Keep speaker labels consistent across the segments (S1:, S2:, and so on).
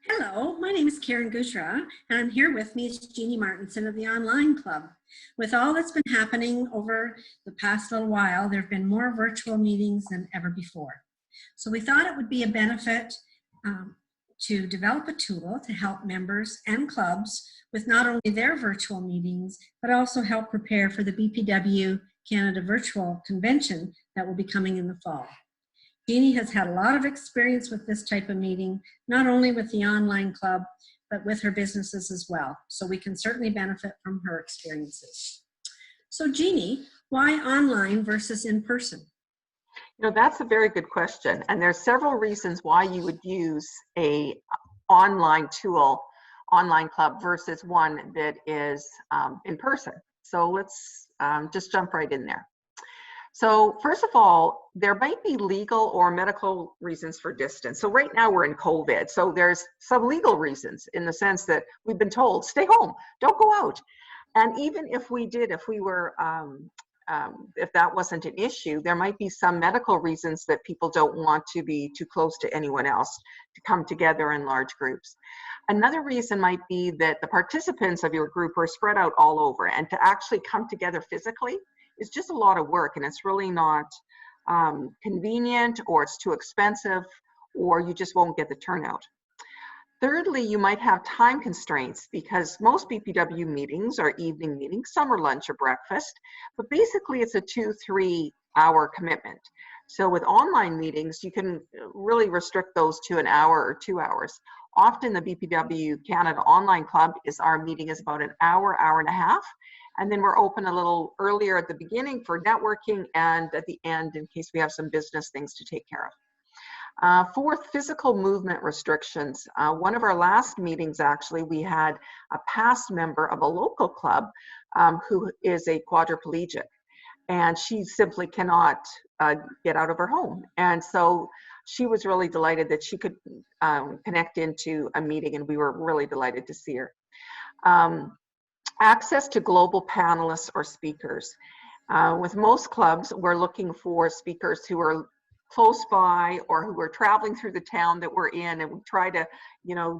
S1: Hello, my name is Karen Gushra, and I'm here with me is Jeannie Martinson of the Online Club. With all that's been happening over the past little while, there have been more virtual meetings than ever before. So we thought it would be a benefit to develop a tool to help members and clubs with not only their virtual meetings, but also help prepare for the BPW Canada Virtual Convention that will be coming in the fall. Jeannie has had a lot of experience with this type of meeting, not only with the online club, but with her businesses as well. So we can certainly benefit from her experiences. So Jeannie, why online versus in person?
S2: You know, that's a very good question. And there's several reasons why you would use a online tool, online club versus one that is in person. So let's just jump right in there. So first of all, there might be legal or medical reasons for distance. So right now we're in COVID. So there's some legal reasons in the sense that we've been told, stay home, don't go out. And even if we did, if that wasn't an issue, there might be some medical reasons that people don't want to be too close to anyone else to come together in large groups. Another reason might be that the participants of your group are spread out all over, and to actually come together physically is just a lot of work, and it's really not convenient, or it's too expensive, or you just won't get the turnout. Thirdly, you might have time constraints because most BPW meetings are evening meetings, some are lunch or breakfast, but basically it's a 2-3 hour commitment. So with online meetings, you can really restrict those to an hour or 2 hours. Often the BPW Canada Online Club our meeting is about an hour, hour and a half, and then we're open a little earlier at the beginning for networking and at the end in case we have some business things to take care of. Fourth, physical movement restrictions. One of our last meetings, actually, we had a past member of a local club who is a quadriplegic, and she simply cannot get out of her home. And so she was really delighted that she could connect into a meeting, and we were really delighted to see her. Access to global panelists or speakers. With most clubs, we're looking for speakers who are close by or who are traveling through the town that we're in, and we try to,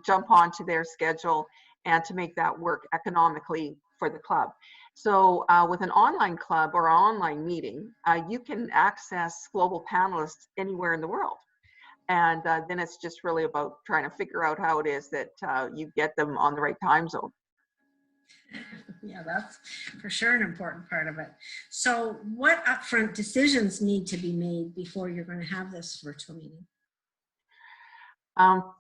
S2: jump onto their schedule and to make that work economically for the club. So with an online club or online meeting, you can access global panelists anywhere in the world. And then it's just really about trying to figure out how it is that you get them on the right time zone.
S1: Yeah, that's for sure an important part of it. So what upfront decisions need to be made before you're going to have this virtual meeting?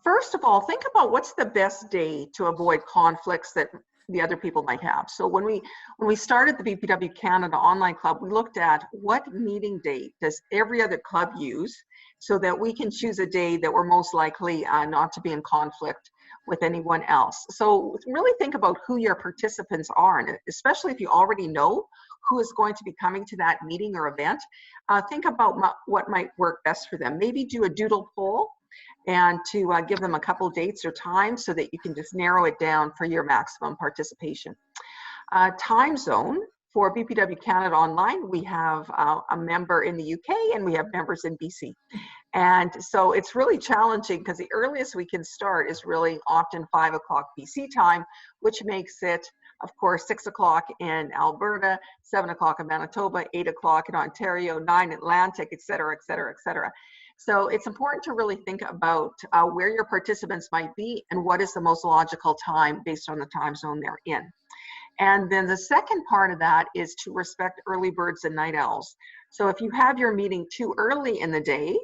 S2: First of all, think about what's the best day to avoid conflicts that the other people might have. So when we started the BPW Canada Online Club, we looked at what meeting date does every other club use so that we can choose a day that we're most likely not to be in conflict with anyone else. So really think about who your participants are, and especially if you already know who is going to be coming to that meeting or event, think about what might work best for them. Maybe do a doodle poll and to give them a couple dates or times so that you can just narrow it down for your maximum participation. Time zone. For BPW Canada Online, we have a member in the UK and we have members in BC. And so it's really challenging because the earliest we can start is really often 5 o'clock BC time, which makes it, of course, 6 o'clock in Alberta, 7 o'clock in Manitoba, 8 o'clock in Ontario, 9 Atlantic, et cetera, et cetera, et cetera. So it's important to really think about where your participants might be and what is the most logical time based on the time zone they're in. And then the second part of that is to respect early birds and night owls. So if you have your meeting too early in the day,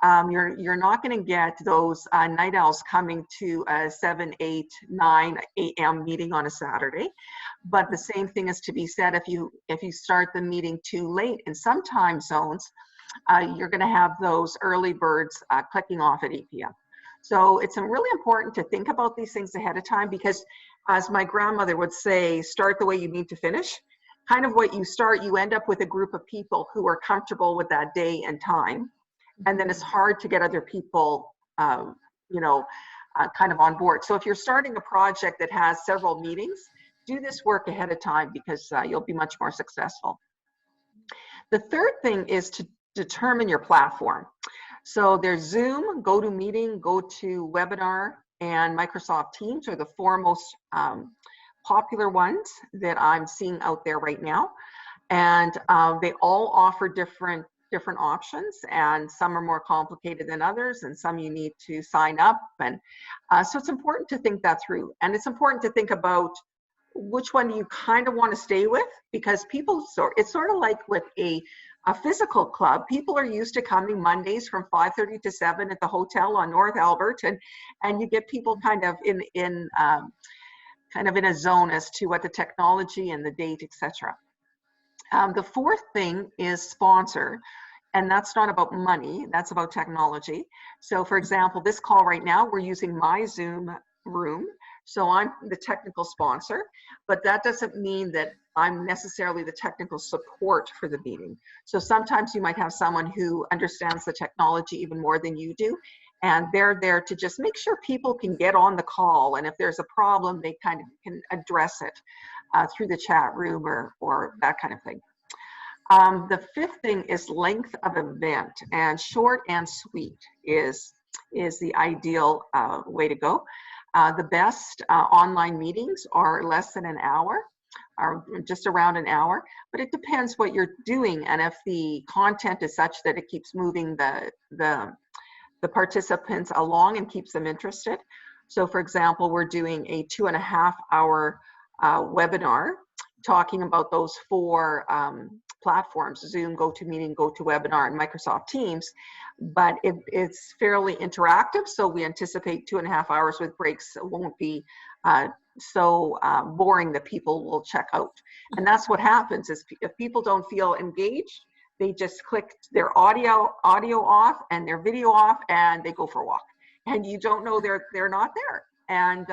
S2: you're not going to get those night owls coming to a 7, 8, 9 a.m. meeting on a Saturday. But the same thing is to be said if you start the meeting too late in some time zones, you're going to have those early birds clicking off at 8 p.m. So it's really important to think about these things ahead of time because, as my grandmother would say, start the way you need to finish. Kind of what you start, you end up with a group of people who are comfortable with that day and time. And then it's hard to get other people, kind of on board. So if you're starting a project that has several meetings, do this work ahead of time because you'll be much more successful. The third thing is to determine your platform. So there's Zoom, GoToMeeting, GoToWebinar, and Microsoft Teams are the four most popular ones that I'm seeing out there right now. And they all offer different options, and some are more complicated than others, and some you need to sign up. And so it's important to think that through. And it's important to think about which one do you kind of want to stay with, because people, it's sort of like with a physical club. People are used to coming Mondays from 5:30 to 7 at the hotel on North Albert, and you get people kind of in a zone as to what the technology and the date, etc. The fourth thing is sponsor, and that's not about money, that's about technology. So for example, this call right now, we're using my Zoom room. So I'm the technical sponsor, but that doesn't mean that I'm necessarily the technical support for the meeting. So sometimes you might have someone who understands the technology even more than you do, and they're there to just make sure people can get on the call, and if there's a problem, they kind of can address it through the chat room or that kind of thing. The fifth thing is length of event, and short and sweet is the ideal way to go. The best online meetings are less than an hour, or just around an hour, but it depends what you're doing and if the content is such that it keeps moving the participants along and keeps them interested. So for example, we're doing a 2.5-hour webinar talking about those four platforms: Zoom, GoToMeeting, GoToWebinar, and Microsoft Teams. But it's fairly interactive, so we anticipate 2.5 hours with breaks. It won't be so boring that people will check out. And that's what happens, is if people don't feel engaged, they just click their audio off and their video off, and they go for a walk. And you don't know they're not there. And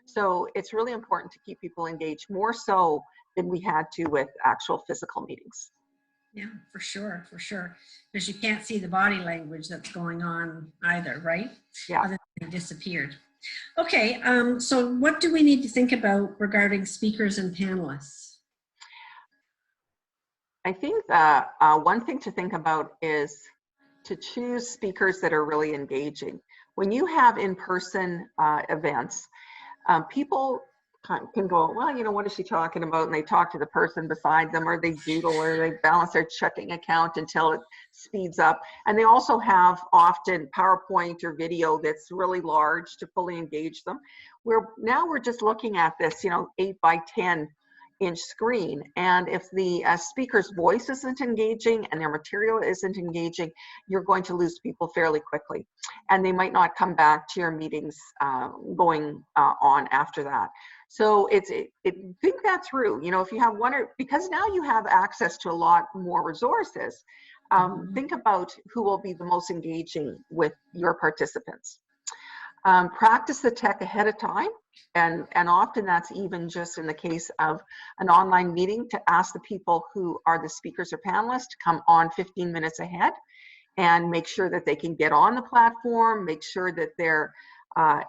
S2: so it's really important to keep people engaged, more so than we had to with actual physical meetings.
S1: Yeah, for sure, because you can't see the body language that's going on either, right?
S2: Yeah.
S1: Other than they disappeared. Okay, so what do we need to think about regarding speakers and panelists?
S2: I think one thing to think about is to choose speakers that are really engaging. When you have in-person events, people can go, well, you know, what is she talking about? And they talk to the person beside them, or they doodle, or they balance their checking account until it speeds up. And they also have often PowerPoint or video that's really large to fully engage them. Now we're just looking at this, 8 by 10 inch screen, and if the speaker's voice isn't engaging and their material isn't engaging, you're going to lose people fairly quickly, and they might not come back to your meetings going on after that. So think that through. If you have because now you have access to a lot more resources, think about who will be the most engaging with your participants. Practice the tech ahead of time, and often that's even just in the case of an online meeting, to ask the people who are the speakers or panelists to come on 15 minutes ahead and make sure that they can get on the platform, make sure that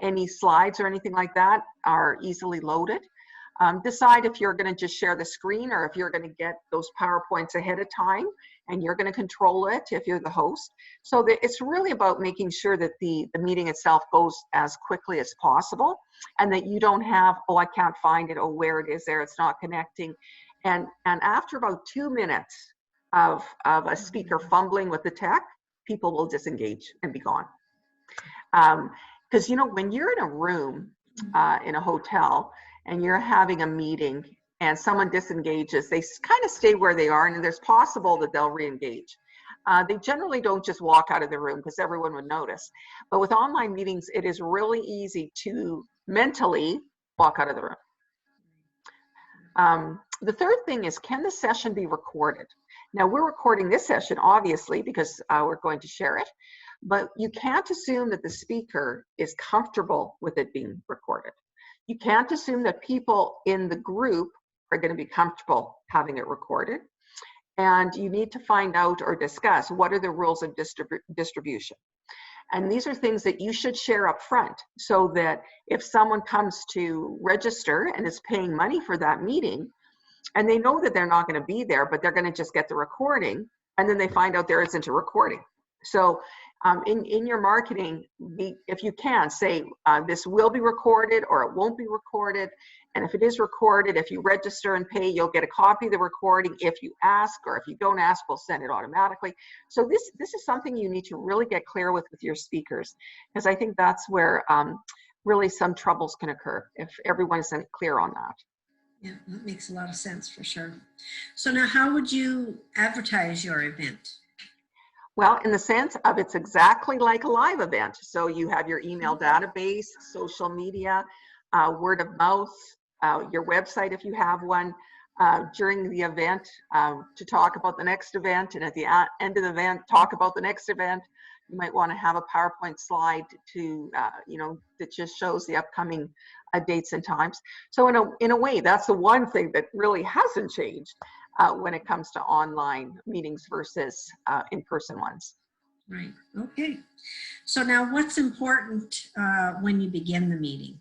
S2: any slides or anything like that are easily loaded. Decide if you're going to just share the screen, or if you're going to get those PowerPoints ahead of time and you're going to control it if you're the host. So that it's really about making sure that the meeting itself goes as quickly as possible, and that you don't have, oh, I can't find it, oh, where it is there, it's not connecting. And after about 2 minutes of a speaker fumbling with the tech, people will disengage and be gone. Because when you're in a room in a hotel and you're having a meeting and someone disengages, they kind of stay where they are, and there's possible that they'll re-engage. They generally don't just walk out of the room, because everyone would notice. But with online meetings, it is really easy to mentally walk out of the room. The third thing is, can the session be recorded? Now, we're recording this session, obviously, because we're going to share it, but you can't assume that the speaker is comfortable with it being recorded. You can't assume that people in the group are going to be comfortable having it recorded. And you need to find out or discuss what are the rules of distribution. And these are things that you should share up front, so that if someone comes to register and is paying money for that meeting, and they know that they're not going to be there, but they're going to just get the recording, and then they find out there isn't a recording. So In your marketing, if you can, say this will be recorded or it won't be recorded. And if it is recorded, if you register and pay, you'll get a copy of the recording if you ask, or if you don't ask, we'll send it automatically. So this is something you need to really get clear with your speakers, because I think that's where really some troubles can occur if everyone isn't clear on that.
S1: Yeah, that makes a lot of sense for sure. So now how would you advertise your event?
S2: Well, in the sense of it's exactly like a live event. So you have your email database, social media, word of mouth, your website if you have one, during the event to talk about the next event, and at the end of the event, talk about the next event. You might want to have a PowerPoint slide to, that just shows the upcoming dates and times. So in a way, that's the one thing that really hasn't changed when it comes to online meetings versus in-person ones.
S1: Right, okay. So now what's important when you begin the meeting?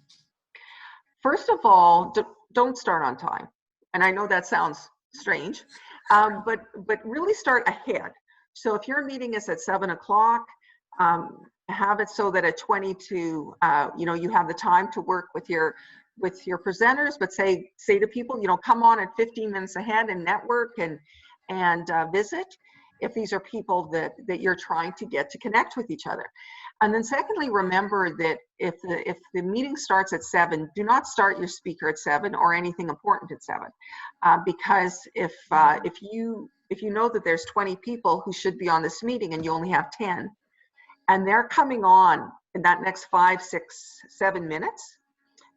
S2: First of all, don't start on time. And I know that sounds strange, but really start ahead. So if your meeting is at 7 o'clock, have it so that at 20 to, you have the time to work with your presenters, but say to people, come on at 15 minutes ahead and network and visit if these are people that you're trying to get to connect with each other. And then secondly, remember that if the meeting starts at 7, do not start your speaker at 7 or anything important at 7, because if you know that there's 20 people who should be on this meeting and you only have 10, and they're coming on in that next 5, 6, 7 minutes,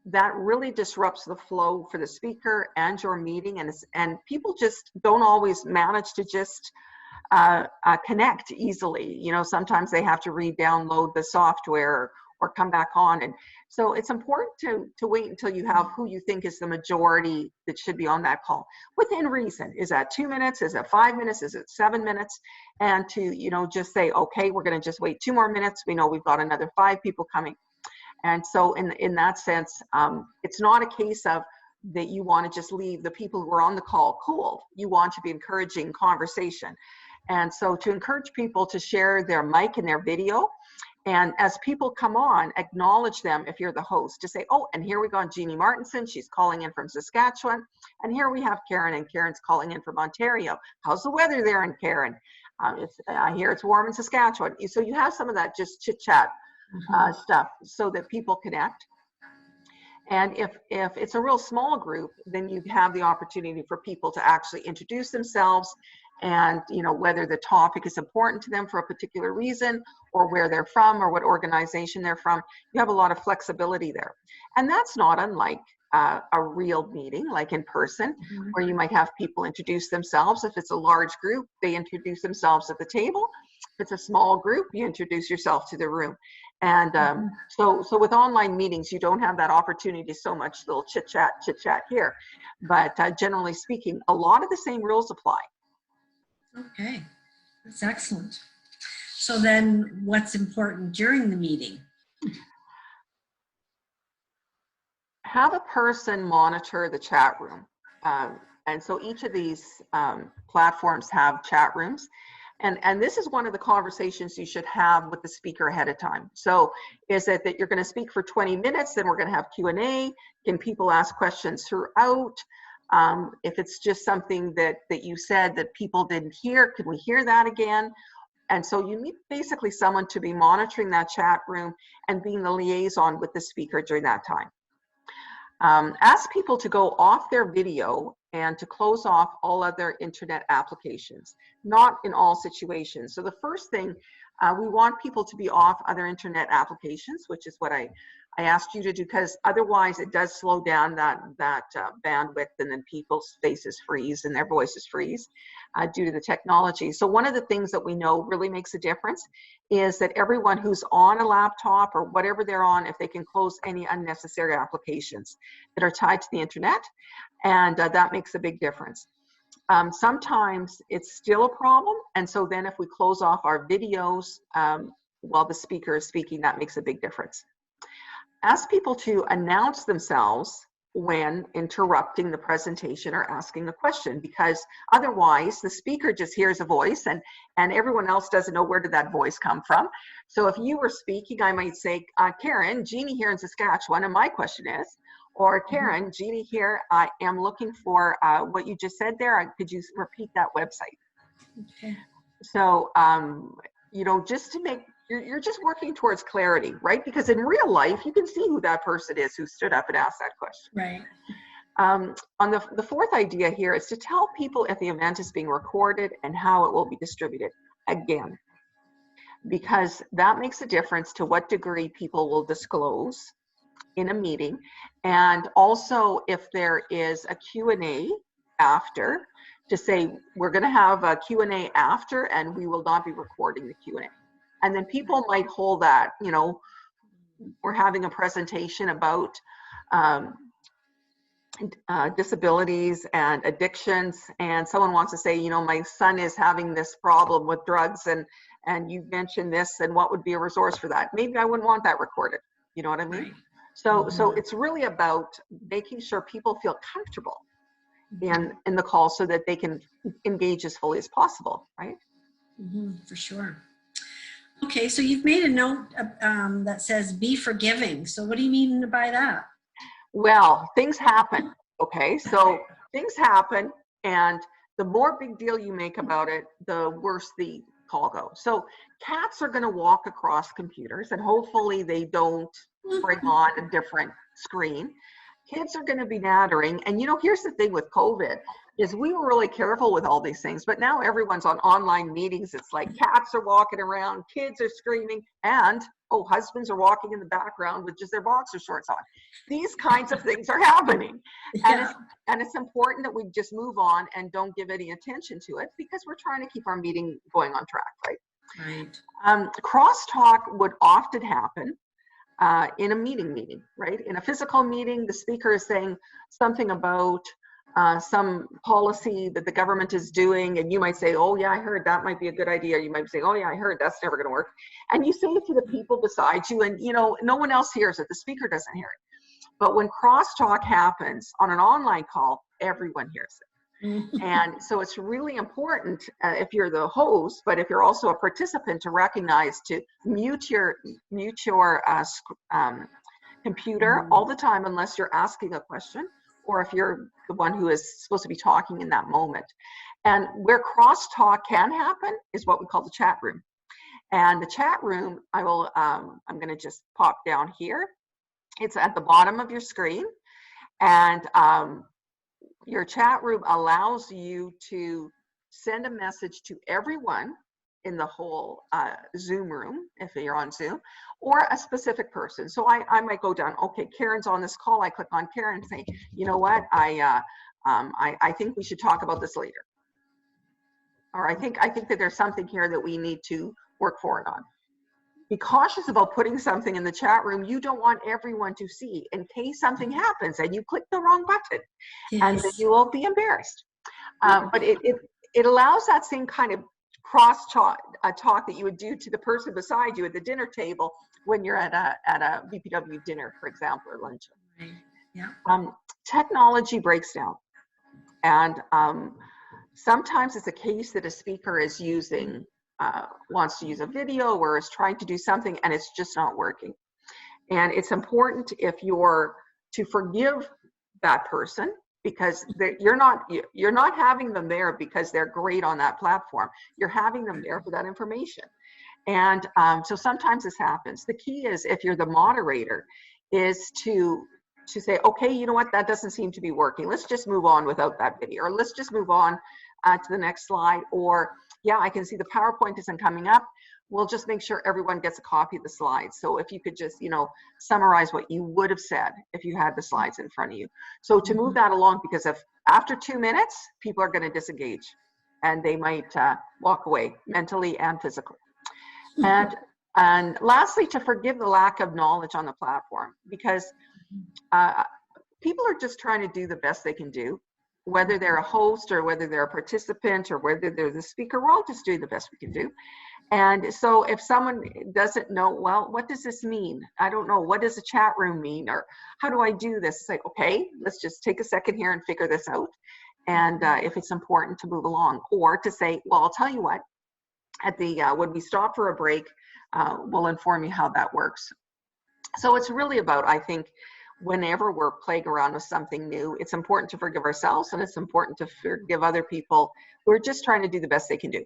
S2: that really disrupts the flow for the speaker and your meeting, and people just don't always manage to just connect easily. Sometimes they have to re-download the software or come back on. And so it's important to wait until you have who you think is the majority that should be on that call within reason. Is that 2 minutes? Is it 5 minutes? Is it 7 minutes? And to, just say, okay, we're going to just wait 2 more minutes. We know we've got another 5 people coming. And so in that sense, it's not a case of that you want to just leave the people who are on the call cold. You want to be encouraging conversation. And so to encourage people to share their mic and their video, and as people come on, acknowledge them if you're the host, to say, oh, and here we go, Jeannie Martinson, she's calling in from Saskatchewan, and here we have Karen, and Karen's calling in from Ontario. How's the weather there in Karen? I hear it's warm in Saskatchewan. So you have some of that just chit-chat stuff so that people connect. And if it's a real small group, then you have the opportunity for people to actually introduce themselves, and whether the topic is important to them for a particular reason, or where they're from, or what organization they're from. You have a lot of flexibility there, and that's not unlike a real meeting, like in person, where you might have people introduce themselves. If it's a large group, they introduce themselves at the table. If it's a small group, you introduce yourself to the room. And so with online meetings, you don't have that opportunity, so much little chit chat here, but generally speaking, a lot of the same rules apply.
S1: Okay, that's excellent. So then what's important during the meeting?
S2: Have a person monitor the chat room. And so each of these platforms have chat rooms. And this is one of the conversations you should have with the speaker ahead of time. So is it that you're going to speak for 20 minutes, then we're going to have Q&A? Can people ask questions throughout? If it's just something that you said that people didn't hear, could we hear that again? And so you need basically someone to be monitoring that chat room and being the liaison with the speaker during that time. Ask people to go off their video and to close off all other internet applications, not in all situations. So the first thing, we want people to be off other internet applications, which is what I asked you to do, because otherwise it does slow down that bandwidth, and then people's faces freeze and their voices freeze due to the technology. So one of the things that we know really makes a difference is that everyone who's on a laptop or whatever they're on, if they can close any unnecessary applications that are tied to the internet, and that makes a big difference. Sometimes it's still a problem, and so then if we close off our videos while the speaker is speaking, that makes a big difference. Ask people to announce themselves when interrupting the presentation or asking a question, because otherwise the speaker just hears a voice and everyone else doesn't know where did that voice come from. So if you were speaking, I might say, Karen, Jeannie here in Saskatchewan, and my question is, or Karen, Jeannie here, I am looking for what you just said there. Could you repeat that website?
S1: Okay.
S2: So, you know, just to make, you're just working towards clarity, right? Because in real life, you can see who that person is who stood up and asked that question.
S1: Right.
S2: On the fourth idea here is to tell people if the event is being recorded and how it will be distributed again, because that makes a difference to what degree people will disclose in a meeting. And also if there is a Q&A after, to say we're going to have a Q&A after and we will not be recording the Q&A. And then people might hold that, you know, we're having a presentation about disabilities and addictions, and someone wants to say, you know, my son is having this problem with drugs, and you mentioned this, and what would be a resource for that? Maybe I wouldn't want that recorded. You know what I mean?
S1: Right.
S2: So it's really about making sure people feel comfortable in the call so that they can engage as fully as possible, right?
S1: For sure. Okay, so you've made a note that says be forgiving. So what do you mean by that?
S2: Well, things happen, okay? So things happen, and the more big deal you make about it, the worse the call goes. So cats are gonna walk across computers, and hopefully they don't bring on a different screen. Kids are gonna be nattering, and you know, here's the thing with COVID, is we were really careful with all these things, but now everyone's on online meetings. It's like cats are walking around, kids are screaming, and oh, husbands are walking in the background with just their boxer shorts on. These kinds of things are happening.
S1: Yeah.
S2: And it's important that we just move on and don't give any attention to it, because we're trying to keep our meeting going on track, right?
S1: Right.
S2: Crosstalk would often happen in a meeting, right? In a physical meeting, the speaker is saying something about some policy that the government is doing, and you might say, oh yeah, I heard that might be a good idea. You might say, oh yeah, I heard that's never going to work. And you say it to the people beside you, and you know, no one else hears it. The speaker doesn't hear it. But when crosstalk happens on an online call, everyone hears it. And so it's really important if you're the host, but if you're also a participant, to recognize to mute your computer all the time unless you're asking a question, or if you're the one who is supposed to be talking in that moment. And where crosstalk can happen is what we call the chat room. And the chat room, I'm going to just pop down here. It's at the bottom of your screen, and your chat room allows you to send a message to everyone in the whole Zoom room, if you're on Zoom, or a specific person. So I might go down, okay, Karen's on this call. I click on Karen and say, you know what, I think we should talk about this later. Or I think that there's something here that we need to work forward on. Be cautious about putting something in the chat room you don't want everyone to see, in case something happens and you click the wrong button.
S1: Yes.
S2: And then you will be embarrassed. But it allows that same kind of cross talk that you would do to the person beside you at the dinner table when you're at a BPW dinner, for example, or lunch.
S1: Right. Yeah.
S2: Technology breaks down, and sometimes it's a case that a speaker is using, wants to use a video or is trying to do something and it's just not working. And it's important, if you're to forgive that person, because you're not having them there because they're great on that platform. You're having them there for that information. And so sometimes this happens. The key is, if you're the moderator, is to say, okay, you know what, that doesn't seem to be working. Let's just move on without that video, or let's just move on to the next slide. Or yeah, I can see the PowerPoint isn't coming up. We'll just make sure everyone gets a copy of the slides. So if you could just, you know, summarize what you would have said if you had the slides in front of you. So to move that along, because if after 2 minutes, people are going to disengage and they might walk away mentally and physically. And lastly, to forgive the lack of knowledge on the platform, because people are just trying to do the best they can do, whether they're a host or whether they're a participant or whether they're the speaker. We're all just doing the best we can do. And so if someone doesn't know, well, what does this mean? I don't know. What does a chat room mean? Or how do I do this? It's like, okay, let's just take a second here and figure this out. And if it's important to move along, or to say, well, I'll tell you what, at the when we stop for a break, we'll inform you how that works. So it's really about, I think, whenever we're playing around with something new, it's important to forgive ourselves, and it's important to forgive other people who are just trying to do the best they can do.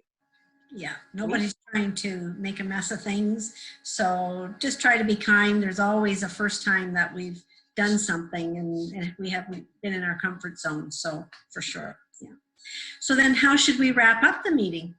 S1: Yeah, nobody's trying to make a mess of things. So just try to be kind. There's always a first time that we've done something and we haven't been in our comfort zone. So for sure, yeah. So then how should we wrap up the meeting?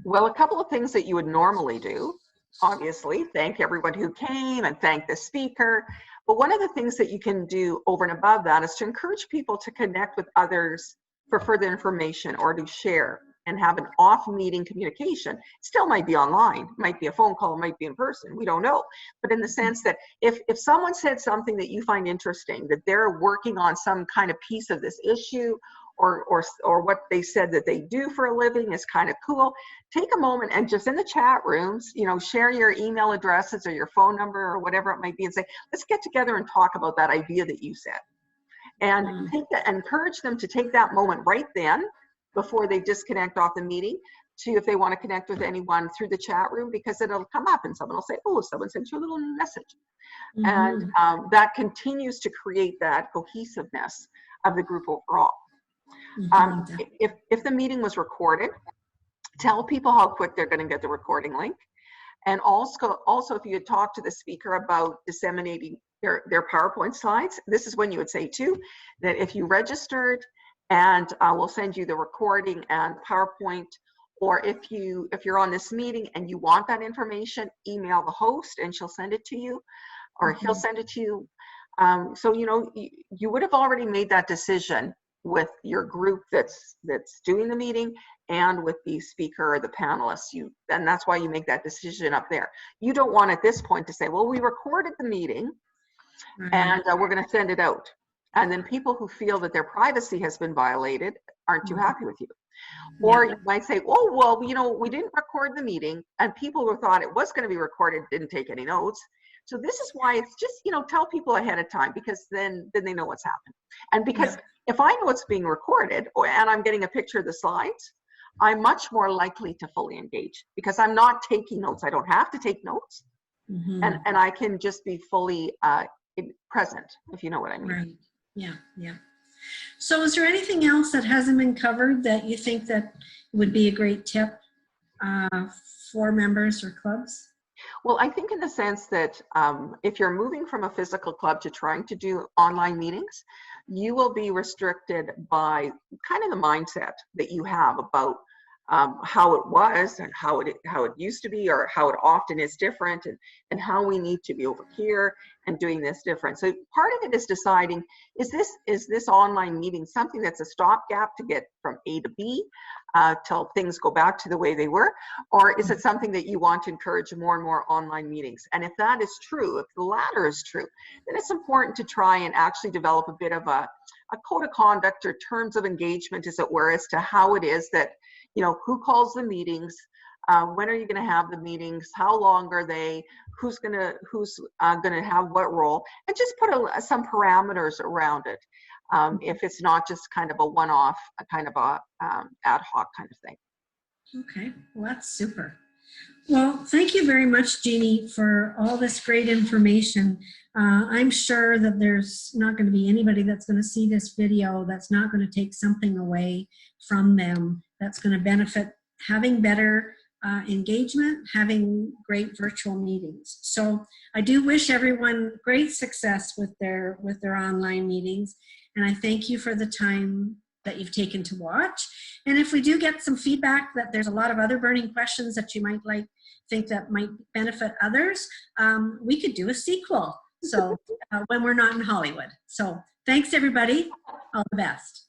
S2: Well, a couple of things that you would normally do. Obviously, thank everyone who came and thank the speaker. But one of the things that you can do over and above that is to encourage people to connect with others for further information or to share and have an off-meeting communication. It still might be online, it might be a phone call, it might be in person, we don't know. But in the sense that if someone said something that you find interesting, that they're working on some kind of piece of this issue, or what they said that they do for a living is kind of cool, take a moment and just in the chat rooms, you know, share your email addresses or your phone number or whatever it might be and say, let's get together and talk about that idea that you said. And encourage them to take that moment right then before they disconnect off the meeting to, if they want to connect with anyone through the chat room, because it'll come up and someone will say, oh, someone sent you a little message. And that continues to create that cohesiveness of the group overall. If the meeting was recorded, tell people how quick they're going to get the recording link. And also if you had talked to the speaker about disseminating their PowerPoint slides, this is when you would say too, that if you registered and we'll send you the recording and PowerPoint, or if you're on this meeting and you want that information, email the host and she'll send it to you, or he'll send it to you. So, you know, you would have already made that decision with your group that's doing the meeting and with the speaker or the panelists. And that's why you make that decision up there. You don't want at this point to say, well, we recorded the meeting and we're going to send it out. And then people who feel that their privacy has been violated aren't too happy with you. Or you might say, oh, well, you know, we didn't record the meeting and people who thought it was going to be recorded didn't take any notes. So this is why it's just, you know, tell people ahead of time, because then they know what's happened. And because if I know it's being recorded and I'm getting a picture of the slides, I'm much more likely to fully engage because I'm not taking notes. I don't have to take notes. And I can just be fully present, if you know what I mean.
S1: Right. Yeah. Yeah. So is there anything else that hasn't been covered that you think that would be a great tip for members or clubs?
S2: Well, I think in the sense that if you're moving from a physical club to trying to do online meetings, you will be restricted by kind of the mindset that you have about how it was and how it used to be, or how it often is different, and how we need to be over here and doing this different. So part of it is deciding, is this online meeting something that's a stopgap to get from A to B till things go back to the way they were, or is it something that you want to encourage more and more online meetings? And if that is true, if the latter is true, then it's important to try and actually develop a bit of a code of conduct or terms of engagement, as it were, as to how it is that, you know, who calls the meetings, when are you going to have the meetings, how long are they, who's gonna have what role, and just put some parameters around it. If it's not just kind of a one-off, a kind of a ad hoc kind of thing.
S1: Okay, well, that's super. Well, thank you very much, Jeannie, for all this great information. I'm sure that there's not going to be anybody that's going to see this video that's not going to take something away from them that's going to benefit having better engagement, having great virtual meetings. So I do wish everyone great success with their online meetings, and I thank you for the time that you've taken to watch. And if we do get some feedback that there's a lot of other burning questions that you might think that might benefit others, we could do a sequel. So when we're not in Hollywood. So thanks everybody, all the best.